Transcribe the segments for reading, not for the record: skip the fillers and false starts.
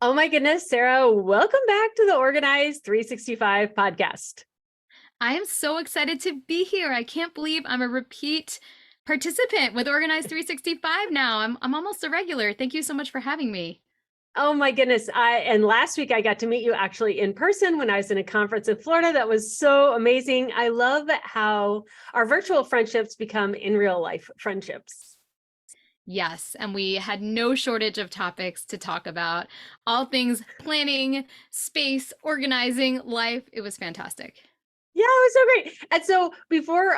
Oh my goodness, Sarah, welcome back to the Organized 365 podcast. I am so excited to be here. I can't believe I'm a repeat participant with Organized 365 now. I'm almost a regular. Thank you so much for having me. Oh my goodness. And last week I got to meet you actually in person when I was in a conference in Florida. That was so amazing. I love how our virtual friendships become in real life friendships. Yes, and we had no shortage of topics to talk about. All things planning, space, organizing, life. It was fantastic. Yeah, it was so great. And so before,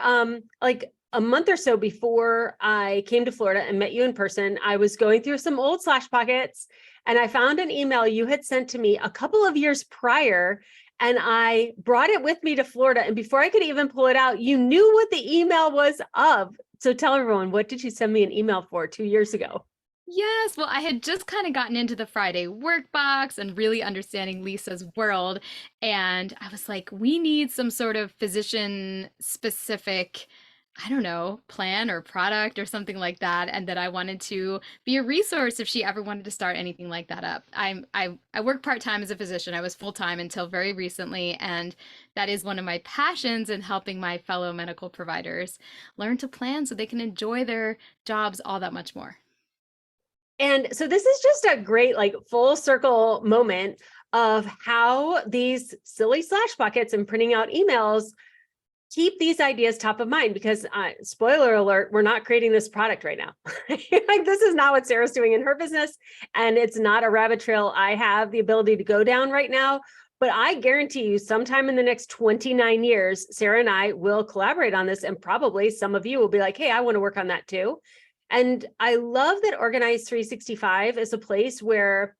like a month or so before I came to Florida and met you in person, I was going through some old Slash pockets and I found an email you had sent to me a couple of years prior. And I brought it with me to Florida. And before I could even pull it out, you knew what the email was of. So tell everyone, what did you send me an email for 2 years ago? Yes, well, I had just kind of gotten into the Friday work box and really understanding Lisa's world. And I was like, we need some sort of physician specific, I don't know, plan or product or something like that. And that I wanted to be a resource if she ever wanted to start anything like that up. I work part-time as a physician. I was full-time until very recently. And that is one of my passions in helping my fellow medical providers learn to plan so they can enjoy their jobs all that much more. And so this is just a great, like, full circle moment of how these silly Slash buckets and printing out emails keep these ideas top of mind, because spoiler alert, we're not creating this product right now. Like, this is not what Sarah's doing in her business, and it's not a rabbit trail I have the ability to go down right now. But I guarantee you, sometime in the next 29 years, Sarah and I will collaborate on this, and probably some of you will be like, hey, I want to work on that too. And I love that Organized 365 is a place where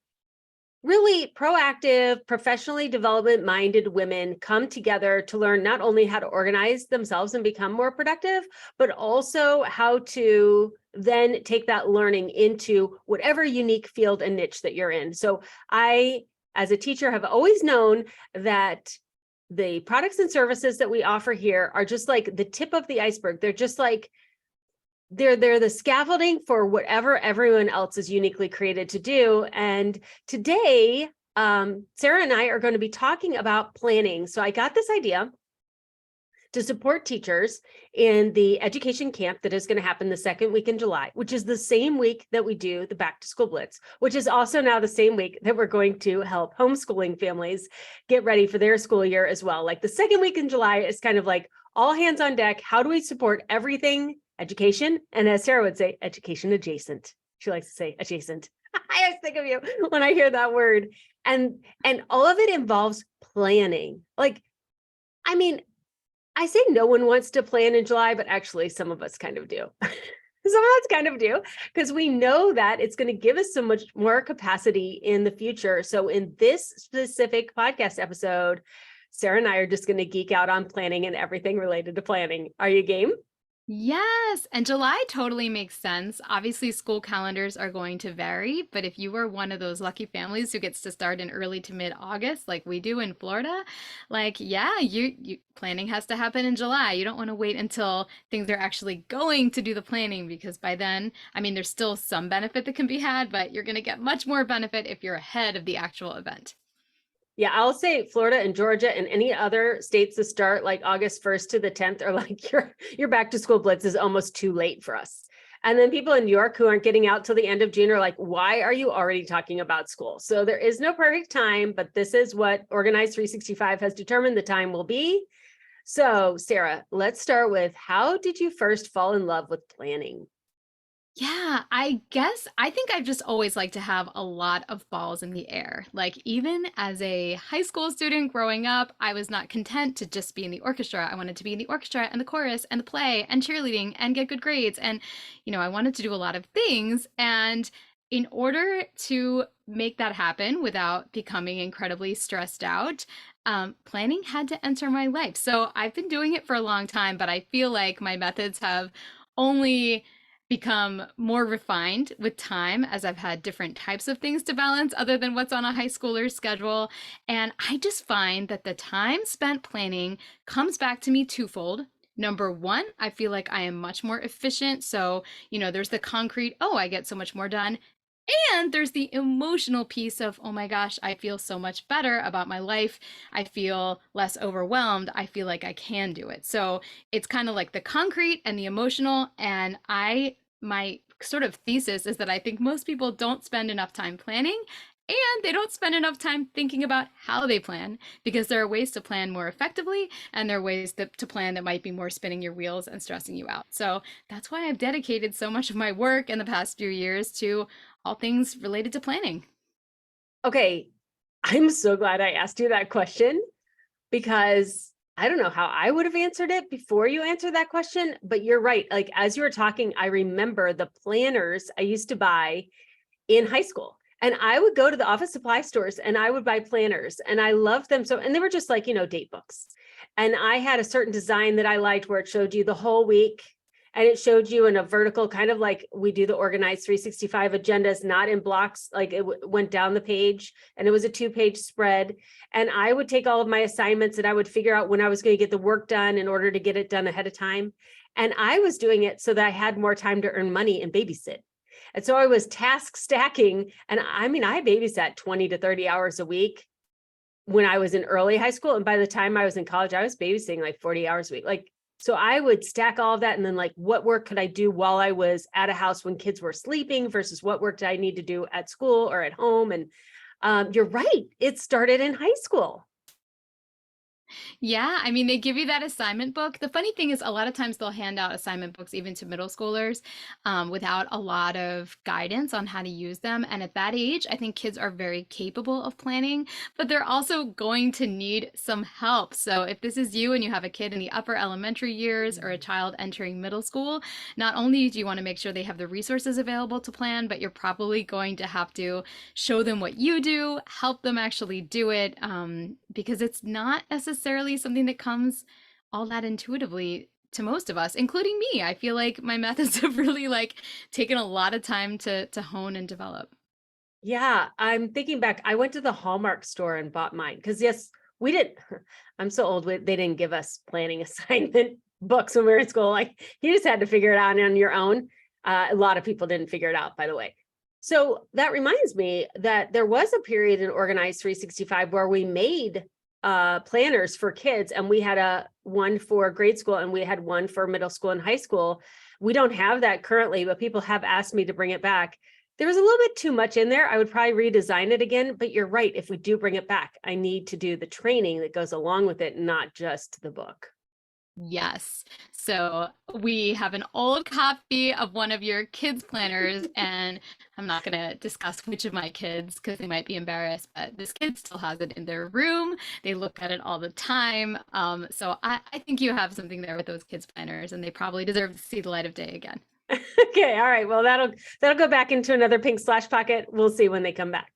really proactive, professionally development-minded women come together to learn not only how to organize themselves and become more productive, but also how to then take that learning into whatever unique field and niche that you're in. So I, as a teacher, have always known that the products and services that we offer here are just like the tip of the iceberg. They're just like they're the scaffolding for whatever everyone else is uniquely created to do. And today, Sarah and I are going to be talking about planning. So I got this idea to support teachers in the education camp that is going to happen the second week in July, which is the same week that we do the Back to School Blitz, which is also now the same week that we're going to help homeschooling families get ready for their school year as well. Like, the second week in July is kind of like all hands on deck. How do we support everything education? And as Sarah would say, education adjacent. She likes to say adjacent. I always think of you when I hear that word. And all of it involves planning. Like, I mean, I say no one wants to plan in July, but actually some of us kind of do. Some of us kind of do, because we know that it's going to give us so much more capacity in the future. So in this specific podcast episode, Sarah and I are just going to geek out on planning and everything related to planning. Are you game? Yes, and July totally makes sense. Obviously, school calendars are going to vary, but if you are one of those lucky families who gets to start in early to mid-August, like we do in Florida, like yeah, you planning has to happen in July. You don't want to wait until things are actually going to do the planning because by then, I mean, there's still some benefit that can be had, but you're going to get much more benefit if you're ahead of the actual event. Yeah, I'll say Florida and Georgia and any other states that start like August 1st to the 10th are like your back to school blitz is almost too late for us. And then people in New York who aren't getting out till the end of June are like, why are you already talking about school? So there is no perfect time, but this is what Organized 365 has determined the time will be. So Sarah, let's start with, how did you first fall in love with planning? Yeah, I guess I think I've just always liked to have a lot of balls in the air. Like, even as a high school student growing up, I was not content to just be in the orchestra. I wanted to be in the orchestra and the chorus and the play and cheerleading and get good grades. And, I wanted to do a lot of things. And in order to make that happen without becoming incredibly stressed out, planning had to enter my life. So I've been doing it for a long time, but I feel like my methods have only become more refined with time as I've had different types of things to balance other than what's on a high schooler's schedule. And I just find that the time spent planning comes back to me twofold. Number one, I feel like I am much more efficient. So, there's the concrete, oh, I get so much more done. And there's the emotional piece of, oh my gosh, I feel so much better about my life. I feel less overwhelmed. I feel like I can do it. So it's kind of like the concrete and the emotional. And my sort of thesis is that I think most people don't spend enough time planning, and they don't spend enough time thinking about how they plan, because there are ways to plan more effectively, and there are ways to plan that might be more spinning your wheels and stressing you out. So that's why I've dedicated so much of my work in the past few years to all things related to planning. Okay, I'm so glad I asked you that question because I don't know how I would have answered it before you answered that question, but you're right. Like as you were talking, I remember the planners I used to buy in high school. And I would go to the office supply stores and I would buy planners and I loved them so, and they were just like, date books. And I had a certain design that I liked where it showed you the whole week and it showed you in a vertical, kind of like we do the organized 365 agendas, not in blocks, like it went down the page and it was a 2-page spread. And I would take all of my assignments and I would figure out when I was going to get the work done in order to get it done ahead of time. And I was doing it so that I had more time to earn money and babysit. And so I was task stacking. And I mean, I babysat 20 to 30 hours a week when I was in early high school. And by the time I was in college, I was babysitting like 40 hours a week. Like, so I would stack all of that. And then like, what work could I do while I was at a house when kids were sleeping versus what work did I need to do at school or at home? And you're right. It started in high school. Yeah, I mean, they give you that assignment book. The funny thing is, a lot of times they'll hand out assignment books even to middle schoolers without a lot of guidance on how to use them. And at that age, I think kids are very capable of planning, but they're also going to need some help. So if this is you and you have a kid in the upper elementary years or a child entering middle school, not only do you want to make sure they have the resources available to plan, but you're probably going to have to show them what you do, help them actually do it, because it's not necessarily something that comes all that intuitively to most of us, including me. I feel like my methods have really like taken a lot of time to hone and develop. Yeah, I'm thinking back. I went to the Hallmark store and bought mine because yes, we didn't. I'm so old. They didn't give us planning assignment books when we were in school. Like you just had to figure it out on your own. A lot of people didn't figure it out, by the way. So that reminds me that there was a period in Organized 365 where we made planners for kids, and we had a one for grade school and we had one for middle school and high school. We don't have that currently, but people have asked me to bring it back. There was a little bit too much in there. I would probably redesign it again, but you're right. If we do bring it back, I need to do the training that goes along with it, not just the book. Yes. So we have an old copy of one of your kids' planners, and I'm not going to discuss which of my kids because they might be embarrassed, but this kid still has it in their room. They look at it all the time. So I think you have something there with those kids' planners, and they probably deserve to see the light of day again. Okay, all right. Well, that'll go back into another pink slash pocket. We'll see when they come back.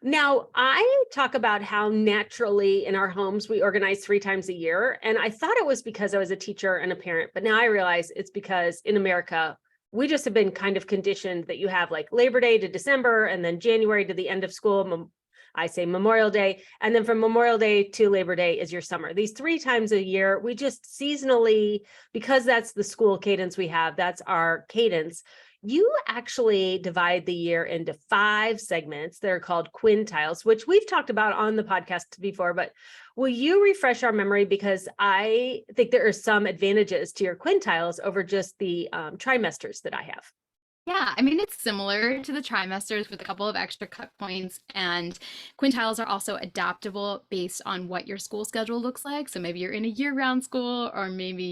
Now, I talk about how naturally in our homes we organize 3 times a year. And I thought it was because I was a teacher and a parent, but now I realize it's because in America, we just have been kind of conditioned that you have like Labor Day to December and then January to the end of school. I say Memorial Day. And then from Memorial Day to Labor Day is your summer. These 3 times a year, we just seasonally, because that's the school cadence we have, that's our cadence. You actually divide the year into 5 segments. They're called quintiles, which we've talked about on the podcast before, but will you refresh our memory? Because I think there are some advantages to your quintiles over just the trimesters that I have. Yeah, I mean, it's similar to the trimesters with a couple of extra cut points, and quintiles are also adaptable based on what your school schedule looks like. So maybe you're in a year-round school, or maybe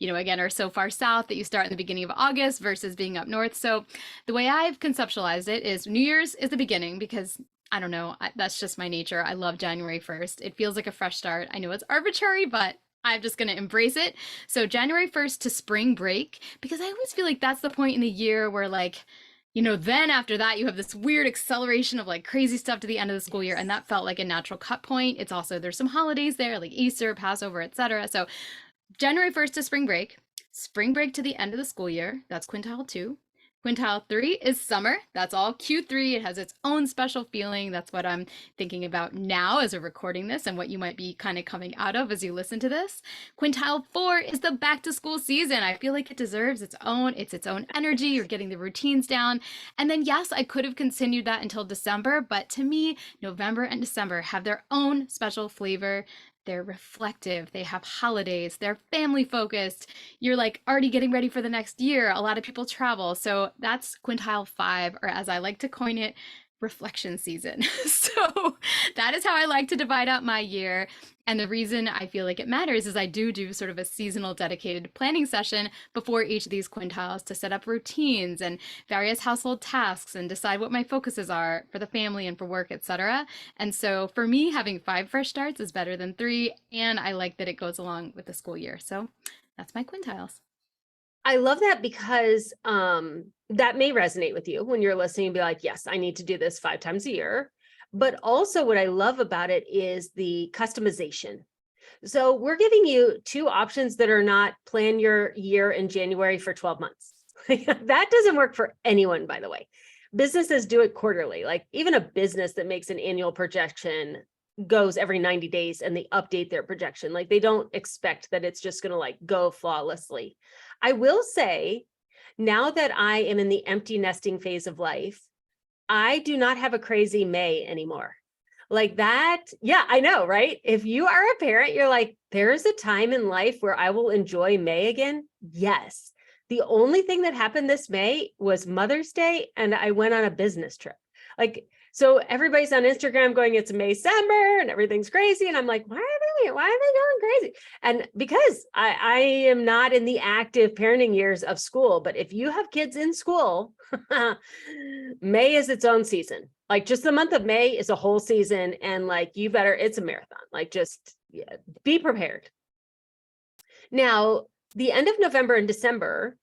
again, are so far south that you start in the beginning of August versus being up north. So the way I've conceptualized it is New Year's is the beginning because I don't know, that's just my nature. I love January 1st. It feels like a fresh start. I know it's arbitrary, but I'm just going to embrace it. So January 1st to spring break, because I always feel like that's the point in the year where then after that you have this weird acceleration of like crazy stuff to the end of the school year. And that felt like a natural cut point. It's also, there's some holidays there like Easter, Passover, etc. So January 1st to spring break to the end of the school year, that's quintile 2. Quintile 3 is summer. That's all Q3. It has its own special feeling. That's what I'm thinking about now as we're recording this and what you might be kind of coming out of as you listen to this. Quintile 4 is the back to school season. I feel like it deserves its own energy. You're getting the routines down. And then yes, I could have continued that until December, but to me, November and December have their own special flavor. They're reflective, they have holidays, they're family focused. You're like already getting ready for the next year. A lot of people travel. So that's quintile 5, or as I like to coin it, reflection season. So that is how I like to divide up my year. And the reason I feel like it matters is I do sort of a seasonal dedicated planning session before each of these quintiles to set up routines and various household tasks and decide what my focuses are for the family and for work, etc. And so for me, having 5 fresh starts is better than 3, and I like that it goes along with the school year. So that's my quintiles. I love that because that may resonate with you when you're listening and be like, yes, I need to do this 5 times a year. But also what I love about it is the customization. So we're giving you 2 options that are not plan your year in January for 12 months. That doesn't work for anyone, by the way. Businesses do it quarterly. Like even a business that makes an annual projection goes every 90 days and they update their projection. Like they don't expect that it's just going to like go flawlessly. I will say, now that I am in the empty nesting phase of life, I do not have a crazy May anymore. Like that. Yeah, I know, right? If you are a parent, you're like, there's a time in life where I will enjoy May again. Yes. The only thing that happened this May was Mother's Day, and I went on a business trip. Like, so everybody's on Instagram going, it's Maycember and everything's crazy. And I'm like, why are they going crazy? And because I am not in the active parenting years of school, but if you have kids in school, May is its own season. Like just the month of May is a whole season. And like, it's a marathon, like just be prepared. Now, the end of November and December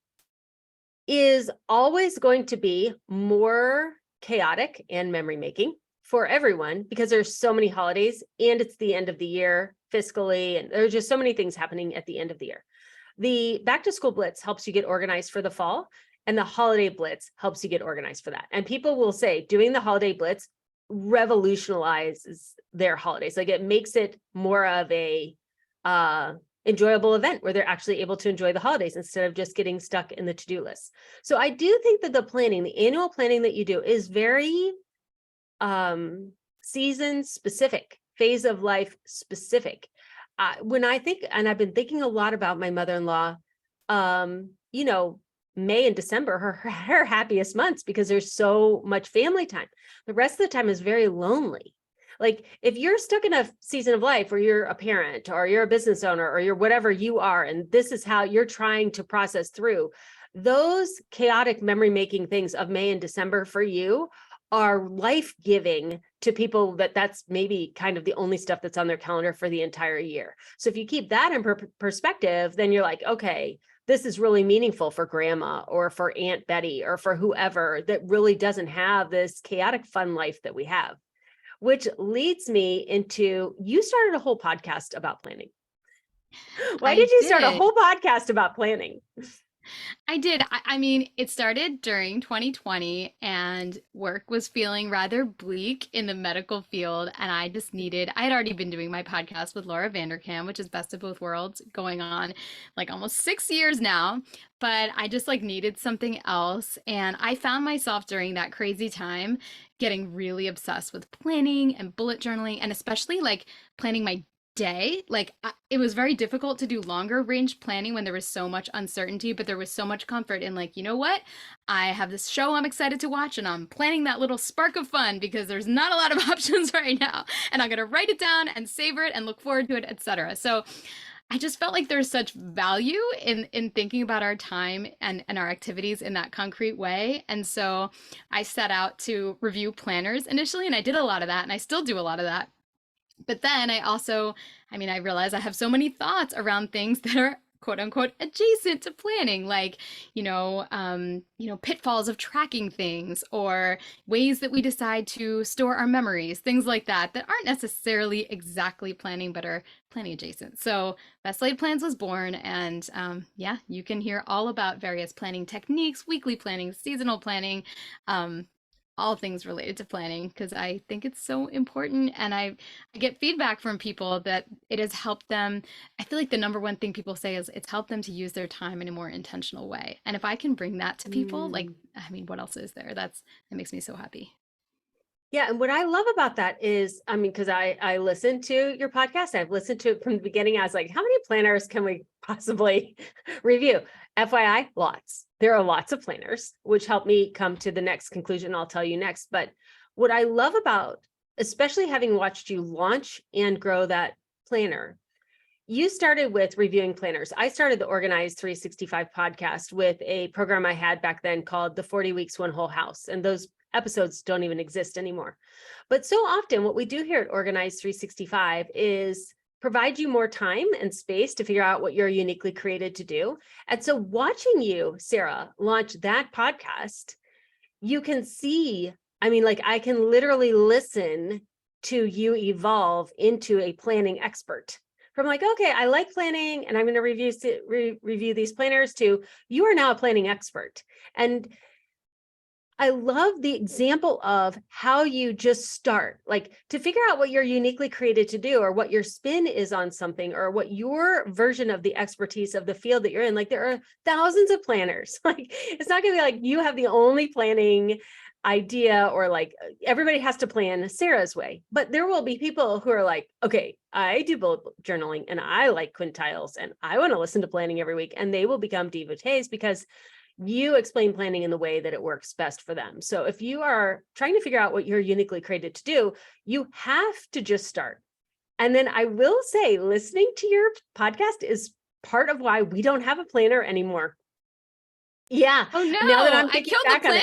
is always going to be more chaotic and memory making for everyone because there's so many holidays and it's the end of the year fiscally, and there's just so many things happening at the end of the year. The back to school blitz helps you get organized for the fall, and the holiday blitz helps you get organized for that. And people will say doing the holiday blitz revolutionizes their holidays. Like it makes it more of a enjoyable event where they're actually able to enjoy the holidays instead of just getting stuck in the to-do list. So I do think that the annual planning that you do is very season specific, phase of life specific. When I think, and I've been thinking a lot about my mother-in-law, May and December are her happiest months because there's so much family time. The rest of the time is very lonely. Like if you're stuck in a season of life where you're a parent or you're a business owner or you're whatever you are, and this is how you're trying to process through, those chaotic memory making things of May and December for you are life-giving to people that's maybe kind of the only stuff that's on their calendar for the entire year. So if you keep that in perspective, then you're like, okay, this is really meaningful for grandma or for Aunt Betty or for whoever that really doesn't have this chaotic fun life that we have. Which leads me into, you started a whole podcast about planning. Why did you start a whole podcast about planning? I did. I mean, it started during 2020 and work was feeling rather bleak in the medical field. And I had already been doing my podcast with Laura Vanderkam, which is Best of Both Worlds, going on like almost 6 years now. But I just like needed something else. And I found myself during that crazy time getting really obsessed with planning and bullet journaling, and especially like planning my day. It was very difficult to do longer range planning when there was so much uncertainty, but there was so much comfort in like, you know what? I have this show I'm excited to watch and I'm planning that little spark of fun because there's not a lot of options right now. And I'm going to write it down and savor it and look forward to it, etc. So I just felt like there's such value in thinking about our time and our activities in that concrete way. And so I set out to review planners initially, and I did a lot of that, and I still do a lot of that. But then I realized I have so many thoughts around things that are quote unquote adjacent to planning, like, pitfalls of tracking things or ways that we decide to store our memories, things like that, that aren't necessarily exactly planning, but are planning adjacent. So Best Laid Plans was born, and yeah, you can hear all about various planning techniques, weekly planning, seasonal planning, all things related to planning, because I think it's so important. And I get feedback from people that it has helped them. I feel like the number one thing people say is it's helped them to use their time in a more intentional way. And if I can bring that to people, like, I mean, what else is there? That makes me so happy. Yeah. And what I love about that is, I mean, because I listened to your podcast, I've listened to it from the beginning. I was like, how many planners can we possibly review? FYI, lots. There are lots of planners, which help me come to the next conclusion I'll tell you next. But what I love about, especially having watched you launch and grow that planner, you started with reviewing planners. I started the Organized 365 podcast with a program I had back then called the 40 Weeks, One Whole House. And those episodes don't even exist anymore. But so often what we do here at Organized 365 is provide you more time and space to figure out what you're uniquely created to do. And so watching you, Sarah, launch that podcast, you can see, I mean, like I can literally listen to you evolve into a planning expert. From like, okay, I like planning and I'm going to review these planners, to you are now a planning expert. And I love the example of how you just start, like to figure out what you're uniquely created to do, or what your spin is on something, or what your version of the expertise of the field that you're in. Like there are thousands of planners. Like it's not going to be like you have the only planning idea, or like everybody has to plan Sarah's way. But there will be people who are like, okay, I do bullet journaling and I like quintiles and I want to listen to planning every week. And they will become devotees because you explain planning in the way that it works best for them. So if you are trying to figure out what you're uniquely created to do, you have to just start. And then I will say, listening to your podcast is part of why we don't have a planner anymore. Yeah. Oh no, now that I'm I killed the planner?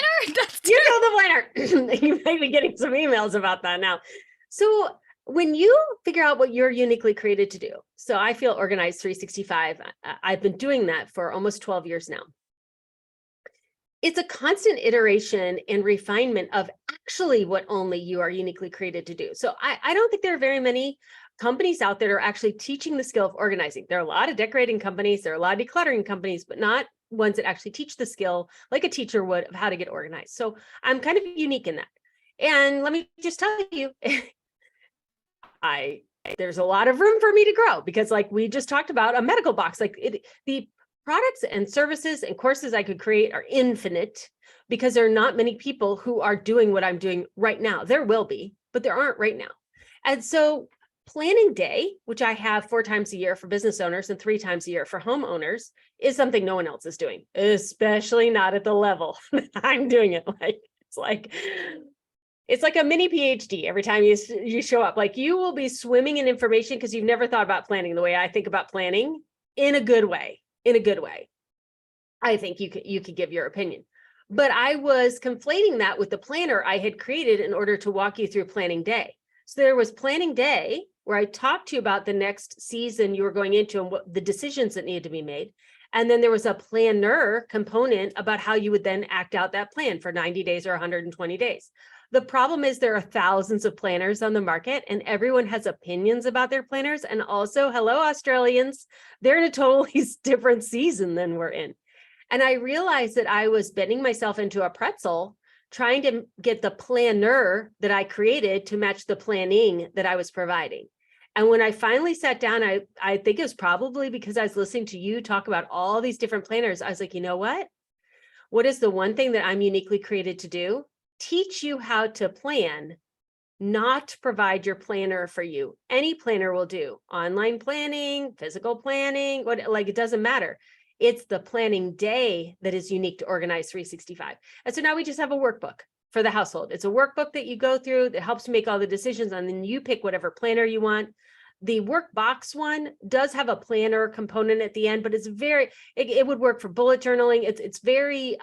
You killed the planner. You might be getting some emails about that now. So when you figure out what you're uniquely created to do, so I feel Organized 365, I've been doing that for almost 12 years now. It's a constant iteration and refinement of actually what only you are uniquely created to do. So I don't think there are very many companies out there that are actually teaching the skill of organizing. There are a lot of decorating companies, there are a lot of decluttering companies, but not ones that actually teach the skill like a teacher would of how to get organized. So I'm kind of unique in that. And let me just tell you, there's a lot of room for me to grow, because like we just talked about a medical box, like the products and services and courses I could create are infinite, because there are not many people who are doing what I'm doing right now. There will be, but there aren't right now. And so planning day, which I have 4 times a year for business owners and 3 times a year for homeowners, is something no one else is doing, especially not at the level I'm doing it. It's like a mini PhD every time you show up. Like you will be swimming in information because you've never thought about planning the way I think about planning, in a good way. In a good way. I think you could give your opinion. But I was conflating that with the planner I had created in order to walk you through planning day. So there was planning day where I talked to you about the next season you were going into and what the decisions that needed to be made. And then there was a planner component about how you would then act out that plan for 90 days or 120 days. The problem is there are thousands of planners on the market and everyone has opinions about their planners. And also, hello, Australians, they're in a totally different season than we're in. And I realized that I was bending myself into a pretzel trying to get the planner that I created to match the planning that I was providing. And when I finally sat down, I think it was probably because I was listening to you talk about all these different planners. I was like, you know what? What is the one thing that I'm uniquely created to do? Teach you how to plan, not provide your planner for you. Any planner will do. Online planning, physical planning, it doesn't matter. It's the planning day that is unique to Organized 365. And so now we just have a workbook for the household. It's a workbook that you go through that helps you make all the decisions, and then you pick whatever planner you want. The workbox one does have a planner component at the end, but it's it would work for bullet journaling. It's very,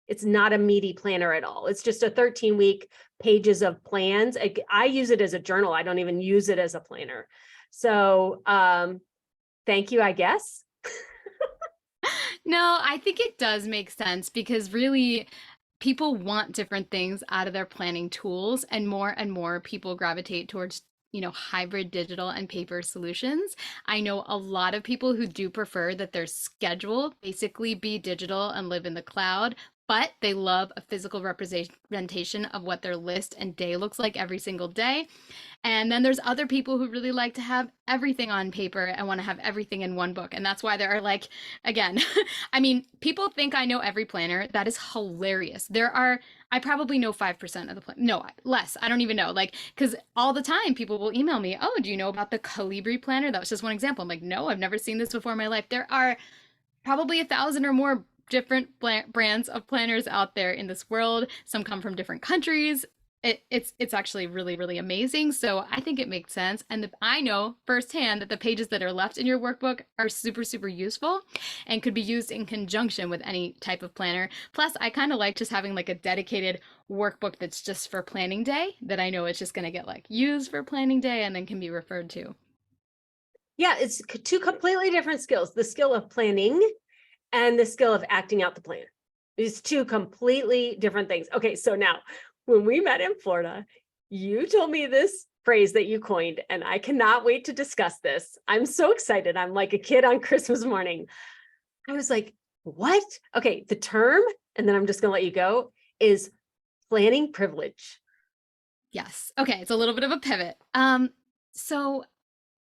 it's not a meaty planner at all. It's just a 13-week pages of plans. I use it as a journal. I don't even use it as a planner. So thank you, I guess. No, I think it does make sense because really people want different things out of their planning tools, and more people gravitate towards, hybrid digital and paper solutions. I know a lot of people who do prefer that their schedule basically be digital and live in the cloud, but they love a physical representation of what their list and day looks like every single day. And then there's other people who really like to have everything on paper and want to have everything in one book. And that's why there are like, again, I mean, people think I know every planner. That is hilarious. I probably know 5% of the plan. No, less. I don't even know. Like, because all the time people will email me, oh, do you know about the Calibri planner? That was just one example. I'm like, no, I've never seen this before in my life. There are probably 1,000 or more different brands of planners out there in this world. Some come from different countries. It's actually really, really amazing. So I think it makes sense. And I know firsthand that the pages that are left in your workbook are super, super useful and could be used in conjunction with any type of planner. Plus, I kind of like just having like a dedicated workbook that's just for planning day that I know it's just going to get like used for planning day and then can be referred to. Yeah, it's two completely different skills. The skill of planning and the skill of acting out the plan. These two completely different things. Okay, so now when we met in Florida, you told me this phrase that you coined, and I cannot wait to discuss this. I'm so excited. I'm like a kid on Christmas morning. I was like, what? Okay, the term, and then I'm just going to let you go, is planning privilege. Yes. Okay, it's a little bit of a pivot. So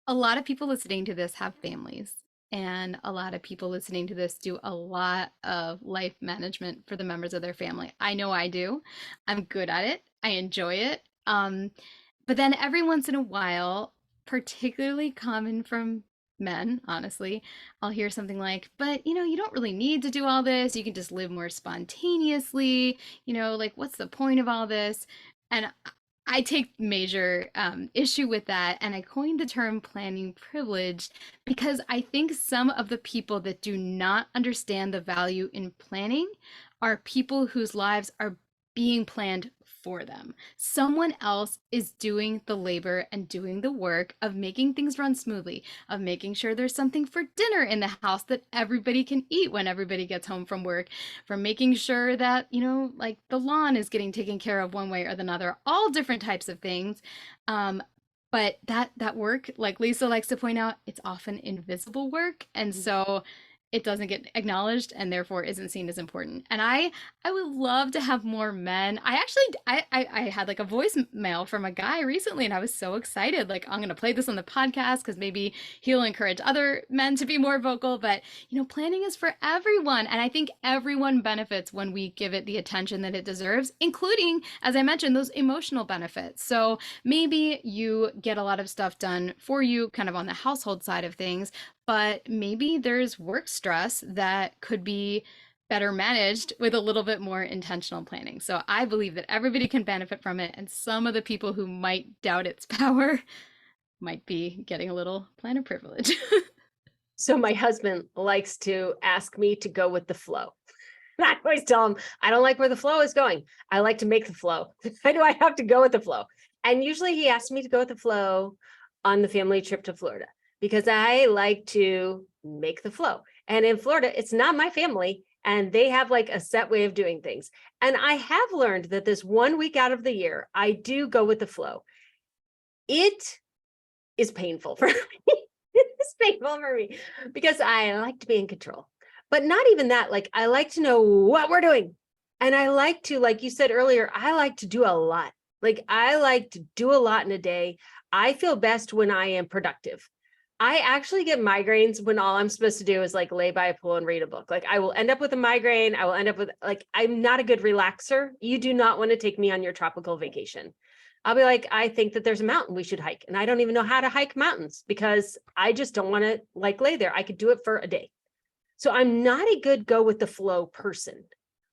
a lot of people listening to this have families, and a lot of people listening to this do a lot of life management for the members of their family. I know I do. I'm good at it. I enjoy it. But then every once in a while, particularly common from men, honestly, I'll hear something like, but you don't really need to do all this. You can just live more spontaneously. Like, what's the point of all this? And I take major issue with that, and I coined the term planning privilege because I think some of the people that do not understand the value in planning are people whose lives are being planned for them. Someone else is doing the labor and doing the work of making things run smoothly, of making sure there's something for dinner in the house that everybody can eat when everybody gets home from work, from making sure that, like the lawn is getting taken care of one way or another, all different types of things. But that work, like Lisa likes to point out, it's often invisible work. And so it doesn't get acknowledged and therefore isn't seen as important. And I would love to have more men. I had like a voicemail from a guy recently, and I was so excited. Like, I'm gonna play this on the podcast because maybe he'll encourage other men to be more vocal. But planning is for everyone, and I think everyone benefits when we give it the attention that it deserves, including, as I mentioned, those emotional benefits. So maybe you get a lot of stuff done for you, kind of on the household side of things, but maybe there's work stress that could be better managed with a little bit more intentional planning. So I believe that everybody can benefit from it, and some of the people who might doubt its power might be getting a little planner privilege. So my husband likes to ask me to go with the flow. I always tell him, I don't like where the flow is going. I like to make the flow. Why do I have to go with the flow? And usually he asks me to go with the flow on the family trip to Florida, because I like to make the flow. And in Florida, it's not my family, and they have like a set way of doing things. And I have learned that this 1 week out of the year, I do go with the flow. It is painful for me. It's painful for me because I like to be in control. But not even that, like I like to know what we're doing. And I like to, like you said earlier, I like to do a lot. Like I like to do a lot in a day. I feel best when I am productive. I actually get migraines when all I'm supposed to do is like lay by a pool and read a book. Like I will end up with a migraine. I will end up with like, I'm not a good relaxer. You do not want to take me on your tropical vacation. I'll be like, I think that there's a mountain we should hike. And I don't even know how to hike mountains because I just don't want to like lay there. I could do it for a day. So I'm not a good go with the flow person.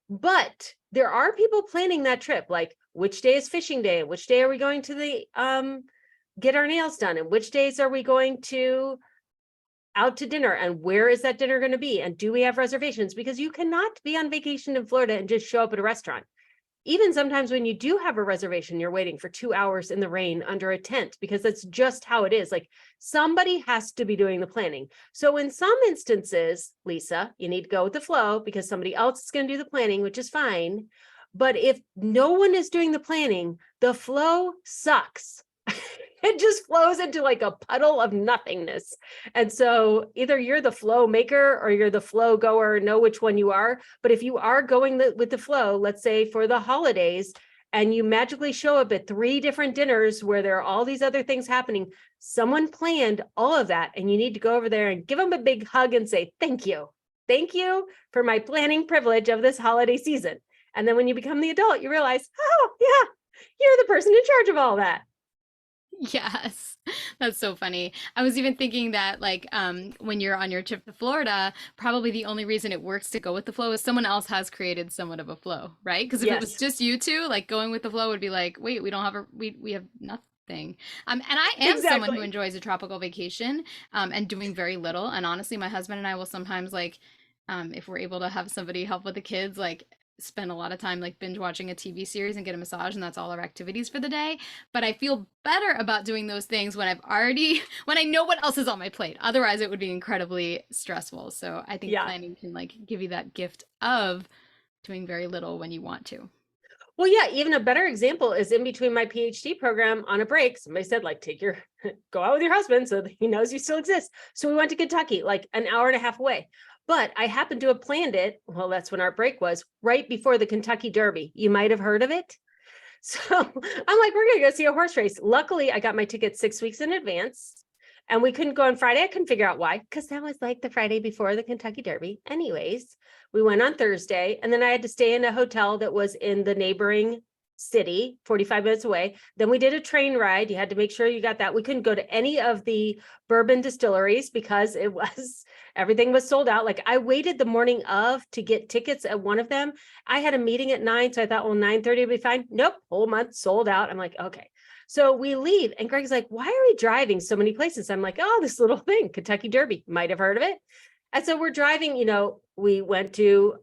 But there are people planning that trip. Like, which day is fishing day? Which day are we going to the get our nails done, and which days are we going to out to dinner, and where is that dinner going to be, and do we have reservations? Because you cannot be on vacation in Florida and just show up at a restaurant. even sometimes when you do have a reservation, you're waiting for 2 hours in the rain under a tent, because that's just how it is. Like, somebody has to be doing the planning. So in some instances, Lisa, you need to go with the flow because somebody else is going to do the planning, which is fine. But if no one is doing the planning, the flow sucks. It just flows into like a puddle of nothingness. And so either you're the flow maker or you're the flow goer, know which one you are. But if you are going with the flow, let's say for the holidays, and you magically show up at 3 different dinners where there are all these other things happening, someone planned all of that. And you need to go over there and give them a big hug and say, thank you. Thank you for my planning privilege of this holiday season. And then when you become the adult, you realize, oh yeah, you're the person in charge of all that. Yes, that's so funny. I was even thinking that like when you're on your trip to Florida, probably the only reason it works to go with the flow is someone else has created somewhat of a flow, right? Because if it was Yes, just you two, like going with the flow would be like, wait, we don't have a we have nothing. And I am someone who exactly. enjoys a tropical vacation and doing very little. And honestly, my husband and I will sometimes like if we're able to have somebody help with the kids, like spend a lot of time like binge watching a TV series and get a massage, and that's all our activities for the day. But I feel better about doing those things when I've already when I know what else is on my plate. Otherwise, it would be incredibly stressful. So I think Yeah. planning can like give you that gift of doing very little when you want to. Well, yeah, even a better example is in between my PhD program on a break. Somebody said, like, take your go out with your husband so that he knows you still exist. So we went to Kentucky, like an hour and a half away. But I happened to have planned it. Well, that's when our break was right before the Kentucky Derby. You might have heard of it. So I'm like, we're going to go see a horse race. Luckily, I got my ticket 6 weeks in advance, and we couldn't go on Friday. I couldn't figure out why, because that was like the Friday before the Kentucky Derby. Anyways, we went on Thursday, and then I had to stay in a hotel that was in the neighboring city, 45 minutes away. Then we did a train ride. You had to make sure you got that. We couldn't go to any of the bourbon distilleries because it was everything was sold out. Like, I waited the morning of to get tickets at one of them. I had a meeting at 9, so I thought, well, 9:30 would be fine. Nope, whole month sold out. I'm like, okay. So we leave, and Greg's like, why are we driving so many places? I'm like, oh, this little thing, Kentucky Derby, might have heard of it. And so we're driving, we went to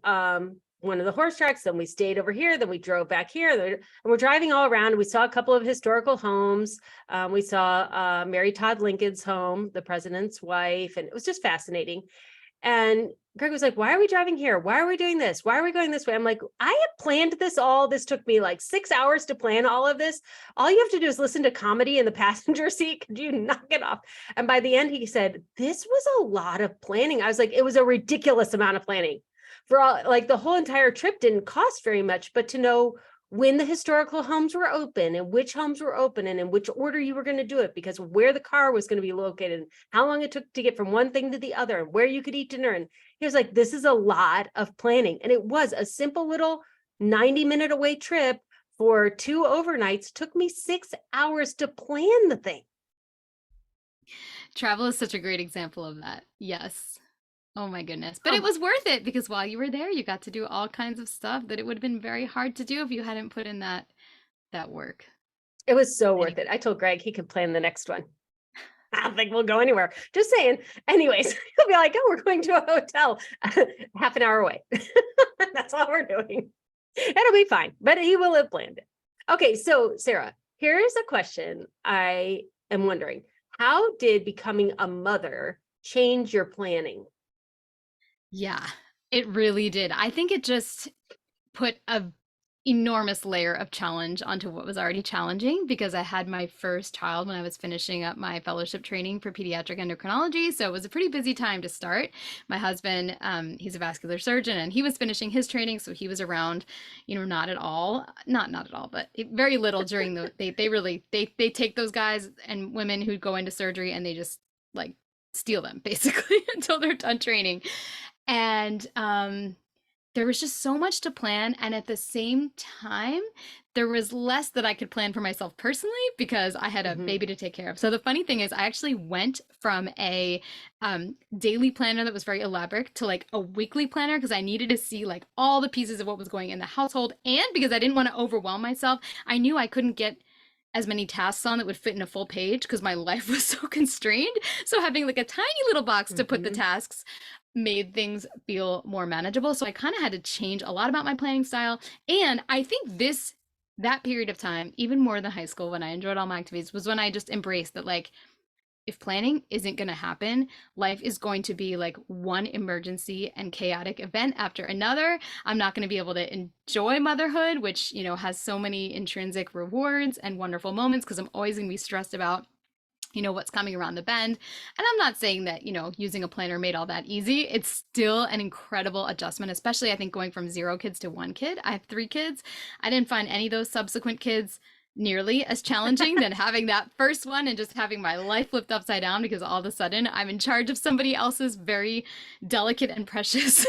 one of the horse tracks, then we stayed over here, then we drove back here, and we're driving all around. We saw a couple of historical homes. We saw Mary Todd Lincoln's home, the president's wife, and it was just fascinating. And Greg was like, why are we driving here? Why are we doing this? Why are we going this way? I'm like, I have planned this all. This took me like 6 hours to plan all of this. All you have to do is listen to comedy in the passenger seat. Could you knock it off? And by the end, he said, this was a lot of planning. I was like, it was a ridiculous amount of planning. For all, like, the whole entire trip didn't cost very much, but to know when the historical homes were open and which homes were open and in which order you were going to do it, because where the car was going to be located and how long it took to get from one thing to the other and where you could eat dinner. And he was like, this is a lot of planning. And it was a simple little 90-minute away trip for 2 overnights. Took me 6 hours to plan the thing. Travel is such a great example of that. Yes. Oh my goodness. But it Oh, was worth it because while you were there, you got to do all kinds of stuff that it would have been very hard to do if you hadn't put in that work. it was so Anyway. worth it. I told Greg he could plan the next one. I don't think we'll go anywhere. Just saying. Anyways, he'll be like, oh, we're going to a hotel half an hour away. That's all we're doing. It'll be fine, but he will have planned it. Okay, so Sarah, here's a question I am wondering. How did becoming a mother change your planning? Yeah, it really did. I think it just put a enormous layer of challenge onto what was already challenging because I had my first child when I was finishing up my fellowship training for pediatric endocrinology. So it was a pretty busy time to start. My husband, he's a vascular surgeon and he was finishing his training. So he was around, not at all, not at all, but very little during they really, they take those guys and women who go into surgery and they just like steal them basically until they're done training. And, there was just so much to plan, and at the same time, there was less that I could plan for myself personally because I had a Mhm. baby to take care of. So the funny thing is, I actually went from a daily planner that was very elaborate to like a weekly planner because I needed to see like all the pieces of what was going in the household, and because I didn't want to overwhelm myself. I knew I couldn't get as many tasks on that would fit in a full page because my life was so constrained. So having like a tiny little box to put the Mhm. tasks made things feel more manageable. So I kind of had to change a lot about my planning style. And I think that period of time, even more than high school when I enjoyed all my activities, was when I just embraced that, like, if planning isn't going to happen, life is going to be like one emergency and chaotic event after another. I'm not going to be able to enjoy motherhood, which, has so many intrinsic rewards and wonderful moments, because I'm always going to be stressed about what's coming around the bend. And I'm not saying that, using a planner made all that easy. It's still an incredible adjustment, especially I think going from 0 kids to 1 kid. I have 3 kids. I didn't find any of those subsequent kids nearly as challenging than having that first one and just having my life flipped upside down, because all of a sudden I'm in charge of somebody else's very delicate and precious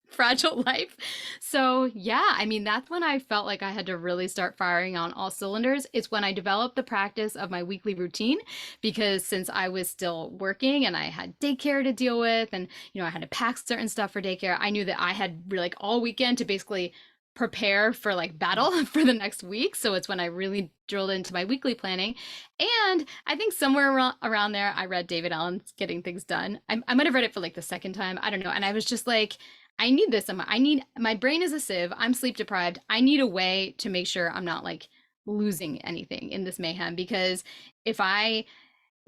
fragile life. So yeah, I mean, that's when I felt like I had to really start firing on all cylinders. It's when I developed the practice of my weekly routine, because since I was still working and I had daycare to deal with, and I had to pack certain stuff for daycare, I knew that I had really, like, all weekend to basically prepare for like battle for the next week. So it's when I really drilled into my weekly planning. And I think somewhere around there, I read David Allen's Getting Things Done. I might have read it for like the second time. I don't know. And I was just like, I need this. My brain is a sieve. I'm sleep deprived. I need a way to make sure I'm not like losing anything in this mayhem, because if I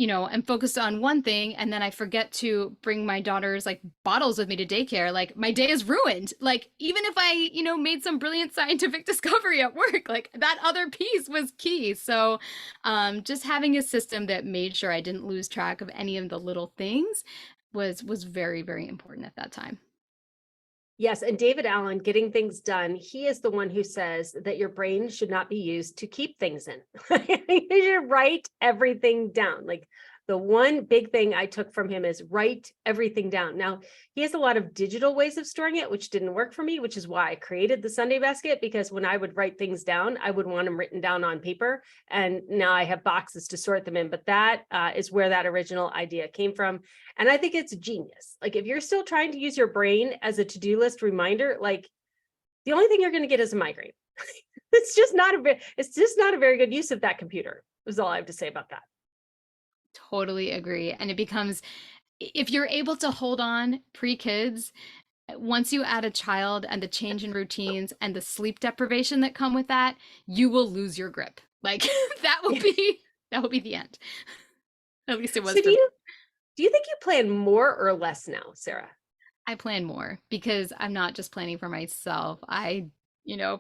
am focused on one thing and then I forget to bring my daughter's like bottles with me to daycare, like my day is ruined. Like, even if I, made some brilliant scientific discovery at work, like that other piece was key. So just having a system that made sure I didn't lose track of any of the little things was very, very important at that time. Yes, and David Allen, Getting Things Done, he is the one who says that your brain should not be used to keep things in. You should write everything down. Like, the one big thing I took from him is write everything down. Now, he has a lot of digital ways of storing it, which didn't work for me, which is why I created the Sunday basket, because when I would write things down, I would want them written down on paper. And now I have boxes to sort them in. But that is where that original idea came from. And I think it's genius. Like, if you're still trying to use your brain as a to-do list reminder, like, the only thing you're going to get is a migraine. It's just not a very good use of that computer, is all I have to say about that. Totally agree. And it becomes, if you're able to hold on pre-kids, once you add a child and the change in routines and the sleep deprivation that come with that, you will lose your grip. Like that will be the end. At least it was So for me. do you think you plan more or less now, Sarah? I plan more because I'm not just planning for myself.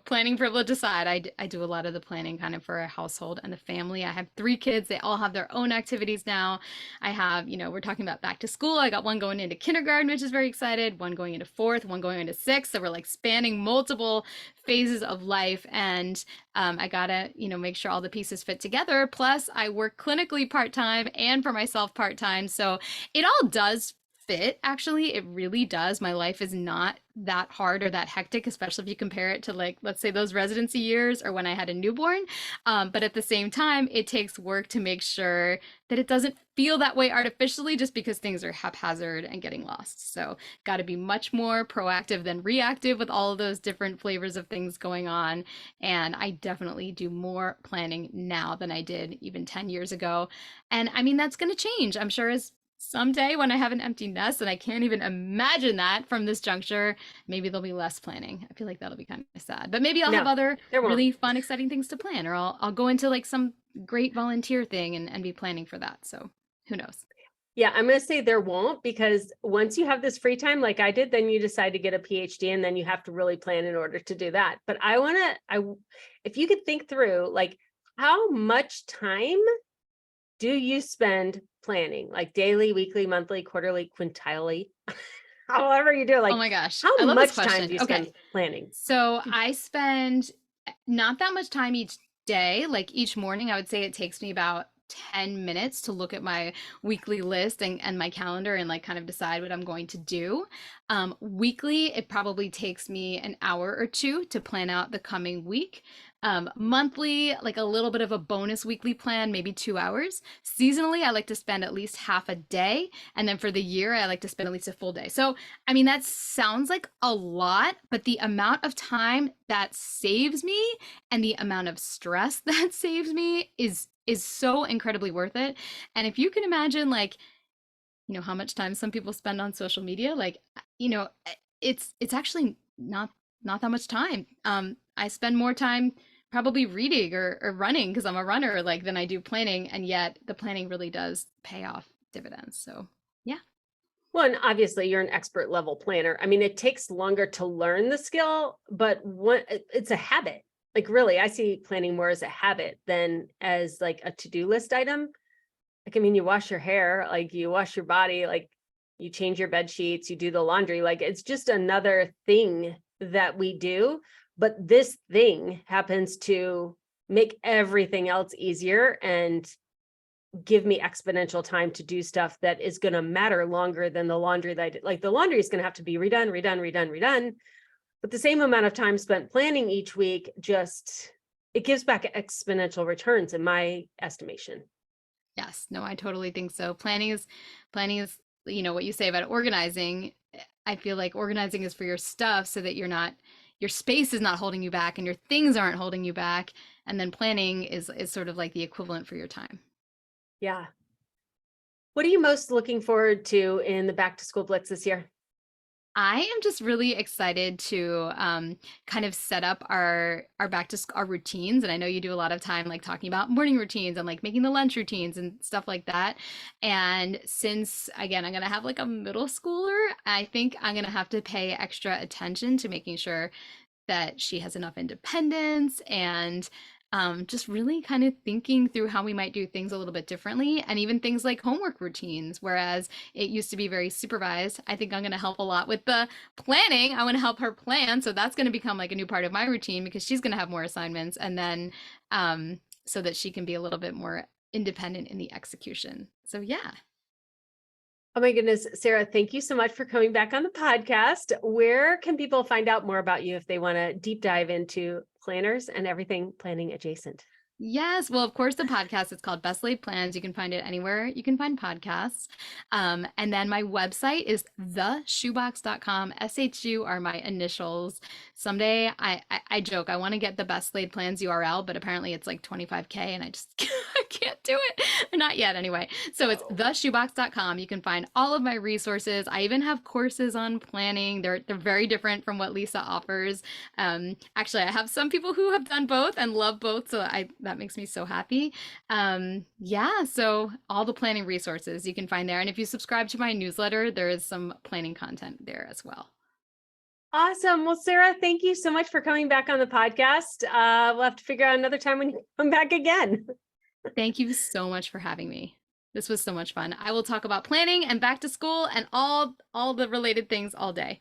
Planning privilege aside, I do a lot of the planning kind of for a household and the family. I have 3 kids. They all have their own activities now. I have, we're talking about back to school. I got one going into kindergarten, which is very excited, one going into 4th, one going into 6th. So we're like spanning multiple phases of life. And I gotta, make sure all the pieces fit together. Plus I work clinically part-time and for myself part-time. So it all does fit. Actually, it really does. My life is not that hard or that hectic, especially if you compare it to, like, let's say those residency years or when I had a newborn. But at the same time, it takes work to make sure that it doesn't feel that way artificially just because things are haphazard and getting lost. So got to be much more proactive than reactive with all of those different flavors of things going on. And I definitely do more planning now than I did even 10 years ago. And I mean, that's going to change, I'm sure, as someday when I have an empty nest, and I can't even imagine that from this juncture, maybe there'll be less planning. I feel like that'll be kind of sad, but maybe I'll have other really fun, exciting things to plan, or I'll go into like some great volunteer thing and be planning for that. So who knows? Yeah, I'm going to say there won't, because once you have this free time like I did, then you decide to get a PhD and then you have to really plan in order to do that. But if you could think through, like, how much time do you spend planning, like daily, weekly, monthly, quarterly, quintile, however you do it? Like, oh my gosh, how I love much this question. time do you spend planning? So I spend not that much time each day. Like each morning, I would say it takes me about 10 minutes to look at my weekly list and my calendar and like kind of decide what I'm going to do. Weekly, it probably takes me an hour or 2 to plan out the coming week. Monthly, like a little bit of a bonus weekly plan, maybe 2 hours. Seasonally, I like to spend at least half a day. And then for the year, I like to spend at least a full day. So, I mean, that sounds like a lot, but the amount of time that saves me and the amount of stress that saves me is so incredibly worth it. And if you can imagine, like, how much time some people spend on social media, like, you know, it's actually not that much time. I spend more time probably reading or running because I'm a runner, like, than I do planning, and yet the planning really does pay off dividends. So yeah. Well, and obviously you're an expert level planner. I mean, it takes longer to learn the skill, but it's a habit. Like really, I see planning more as a habit than as like a to-do list item. Like, I mean, you wash your hair, like you wash your body, like you change your bed sheets, you do the laundry, like it's just another thing that we do. But this thing happens to make everything else easier and give me exponential time to do stuff that is going to matter longer than the laundry that I did. Like the laundry is going to have to be redone, redone. But the same amount of time spent planning each week, just it gives back exponential returns in my estimation. Yes, no, I totally think so. Planning is, what you say about organizing. I feel like organizing is for your stuff so that your space is not holding you back and your things aren't holding you back. And then planning is sort of like the equivalent for your time. Yeah. What are you most looking forward to in the back to school blitz this year? I am just really excited to kind of set up our our routines, and I know you do a lot of time like talking about morning routines and like making the lunch routines and stuff like that. And since again I'm gonna have like a middle schooler, I think I'm gonna have to pay extra attention to making sure that she has enough independence and just really kind of thinking through how we might do things a little bit differently and even things like homework routines. Whereas it used to be very supervised, I think I'm going to help a lot with the planning. I want to help her plan. So that's going to become like a new part of my routine because she's going to have more assignments and then so that she can be a little bit more independent in the execution. So yeah. Oh my goodness, Sarah, thank you so much for coming back on the podcast. Where can people find out more about you if they want to deep dive into planners and everything planning adjacent? Yes. Well, of course, the podcast is called Best Laid Plans. You can find it anywhere you can find podcasts. And then my website is theshoebox.com. SHU are my initials. Someday I joke, I want to get the Best Laid Plans URL, but apparently it's like 25K and I just I can't do it. Or not yet anyway. So it's theshoebox.com. You can find all of my resources. I even have courses on planning. They're very different from what Lisa offers. Actually, I have some people who have done both and love both, so that makes me so happy. Yeah, so all the planning resources you can find there, and if you subscribe to my newsletter, there is some planning content there as well. Awesome. Well, Sarah, thank you so much for coming back on the podcast. We'll have to figure out another time when you come back again. Thank you so much for having me. This was so much fun. I will talk about planning and back to school and all the related things all day.